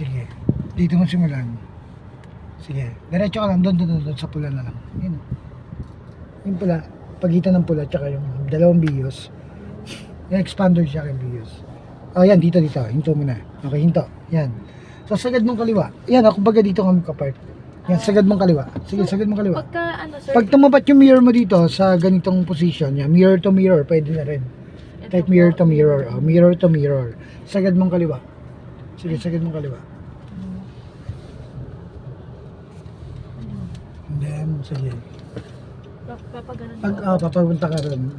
Sige. Dito mo simulan. Sige. Diretso ka lang. Doon sa pula na lang. Yun. Yung pula. Pagitan ng pula tsaka yung dalawang bios. Yung expander siya kay bios. Oh, yan. Dito. Hinto mo na. Okay, hinto. Yan. So, sagad mong kaliwa. Yan. Ako baga dito kami kapart. Yan. Sagad mong kaliwa. Sige, sagad mong kaliwa. Pagka ano sir, Pag tumapat yung mirror mo dito sa ganitong position, yan. Mirror to mirror. Pwede na rin. ito Type po, mirror to mirror. Oh, mirror to mirror. Sagad mong kaliwa. Sige, sagad mong kaliwa. And then, sige. Papaganon Papapunta ka rin.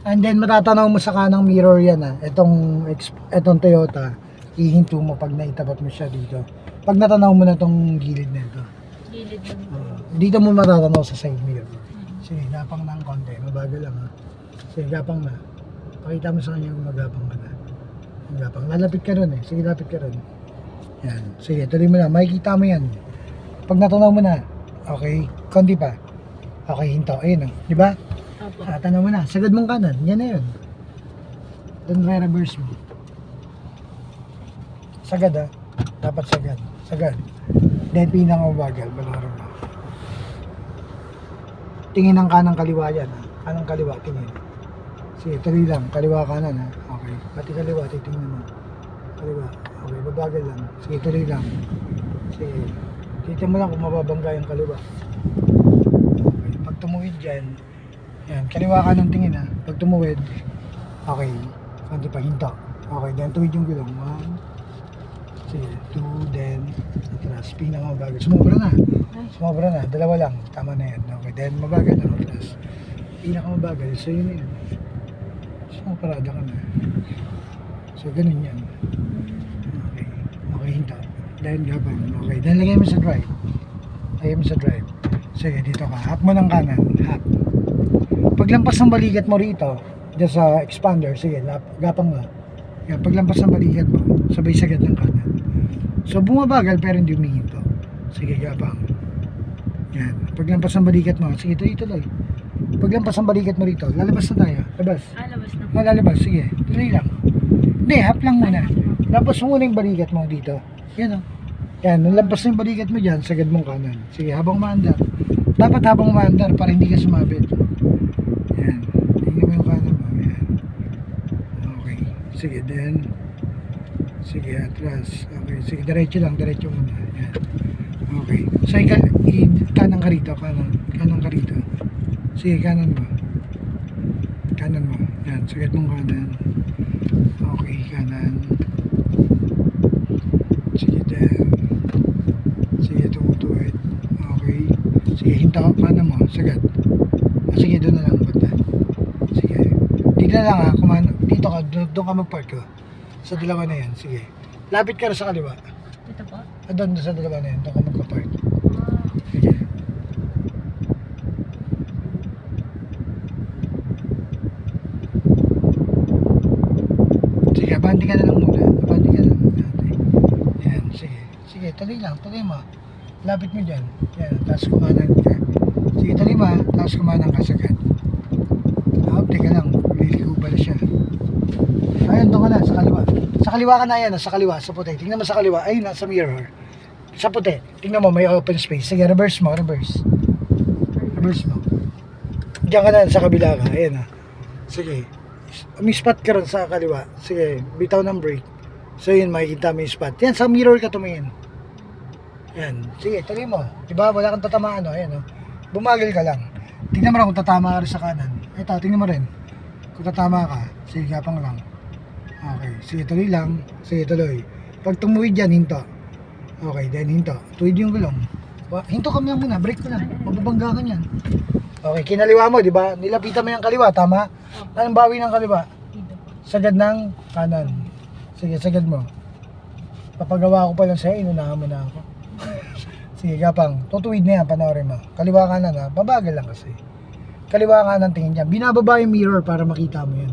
And then, matatanaw mo sa kanang mirror yan Etong Toyota, ihinto mo pag naitapat mo siya dito. Pag natanaw mo na tong gilid na ito. gilid lang po. Dito mo matatanaw sa side mirror. Sige, gapang na ang konti. Mabagal lang ha. Sige, gapang na. Pakita mo sa kanya kung magapang ka na. Magapang. Lalapit ka rin eh. Sige, lapit ka rin. Yan. Sige, tuloy mo na. Makikita mo yan. Pag natanaw mo na, okay, konti pa. Okay, hinto. Ayun o. Di ba? Opo. Tanaw mo na. Sagad mong kanan. Yan na yun. Then re-reverse mo. Sagad ha. Dapat sagad. Sagad. Then pinakabagal. Balaro mo. Tingin ang kanang kaliwa yan ha. Kanang kaliwa. Tingin. Sige, tuloy lang. Kaliwa kanan ha. Okay. Pati kaliwa. Titingnan mo. Kaliwa. Okay. Babagal lang. Sige, tuloy lang. Sige. Titingnan mo lang kung mababangga yung kaliwa. Okay. Pag tumuwid dyan. Yan. Kaliwa kanan tingin ha. Pag tumuwid. Okay. Kanti pa. Hinto. Okay. Then tuwid yung gulong. 1. Sige. 2. Then atras. Pinakabagal. Sumobra na. Sumobra na. Dalawa lang. Tama na yan. Okay. Then mabagal na. Atras. Pinakamabagal. So yun yun. So parada ka na. So ganun yan. Okay. Okay. Hinto. Then gabang. Okay. Then lagay mo sa drive. Lagay mo sa drive. Sige. Dito ka. Hap mo ng kanan. Hap. Paglampas ng balikat mo rito, dyan sa expander, sige, gapang nga. Yan, paglampas ng balikat mo, sabay sagad ng kanan. So, bumabagal pero hindi humihinto. Sige, gapang. Yan, paglampas ng balikat mo, sige, tuloy. Paglampas ng balikat mo rito, lalabas na tayo. Labas. Labas na po. Lalabas, sige, tuloy lang. Hindi, hap lang muna. Lampas mo muna yung balikat mo dito. Yan o. Yan, nung lampas na yung balikat mo dyan, sagad mong kanan. Sige, habang maandar. Dapat habang maandar para hindi ka sumabit. Yan. Tingnan mo yung kanan mo. Yan. Okay. Sige, then. Sige, atras. Okay. Sige, diretso lang. Diretso muna. Yan. Okay. So, kanan ka rito. Kanan ka rito. Sige, kanan mo. Kanan mo. Yan. Sagad mong kanan. Okay, kanan. Sige, then. Sige, tumutuwid. Okay. Sige, hinta ka. Kanan mo. Sagad. Sige, doon na lang. Banda. Sige. Dito na lang ha. Dito ka. Doon ka mag-park ko. Sa dalawa na yan. Sige. Lapit ka na sa kaliwa. Ito po. Doon sa dalawa na yan. Doon ka mag-park. Sige. Sige, abante ka na lang muna. Abante ka na lang muna. Yan. Sige. Sige, tuloy lang. Tuloy mo. Lapit mo dyan. Yan. Tapos kumanan ka. Sige, tuloy mo ha. Tapos kumanan ka sagad. Teka lang, liligo pala siya. Ayun, doon ka na, sa kaliwa. Sa kaliwa ka na yan, sa kaliwa, sa puti. Tingnan mo sa kaliwa, ayun na, sa mirror. Sa puti, tingnan mo, may open space. Sige, reverse mo, reverse. Reverse mo. Diyan ka na, sa kabila ka, ayun na. Sige, may spot ka rin sa kaliwa. Sige, bitaw ng brake. So yun, makikita mo yung spot. Yan, sa mirror ka tumingin. Yan, sige, tuloy mo. Diba, wala kang tatamaan, no? Ayan, no? Bumagal ka lang. Tingnan mo lang kung tatama ka rin sa kanan. Ito, tingnan mo rin. Kung tatama ka, sige, gapang lang. Okay, sige, tuloy lang. Sige, tuloy. Pag tumuwid dyan, hinto. Okay, then hinto. Tuwid yung gulong. Hinto ka muna, break mo lang. Mababangga ka niyan. Okay, kinaliwa mo, di ba? Nilapitan mo yung kaliwa, tama? Anong bawi ng kaliwa? Sagad ng kanan. Sige, sagad mo. Papagawa ko pa lang sa'yo, inunahan mo na ako. Sige, gapang. Tutuwid na yan, panoorin mo. Kaliwa kanan ha, babagal lang kasi. Kaliwa kanan tingin dyan. Binababa yung mirror para makita mo yan.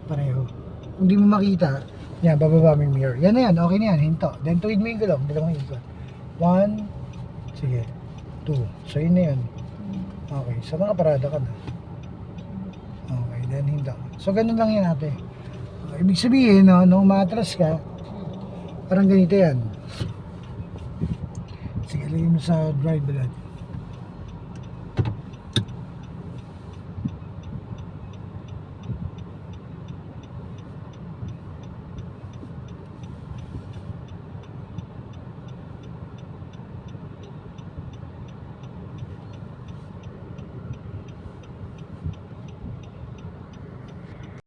Pareho. Kung di mo makita, yan, bababa mo yung mirror. Yan na yan, okay na yan, hinto. Then tuwid mo yung gulong, dalawang ikot. 1, sige, 2. So yun na yan. Okay, so nakaparada ka na. Okay, then hinto. So ganun lang yan ate. Ibig sabihin, no, nung umatras ka, parang ganito yan. Sige, lagay mo sa drive, brad.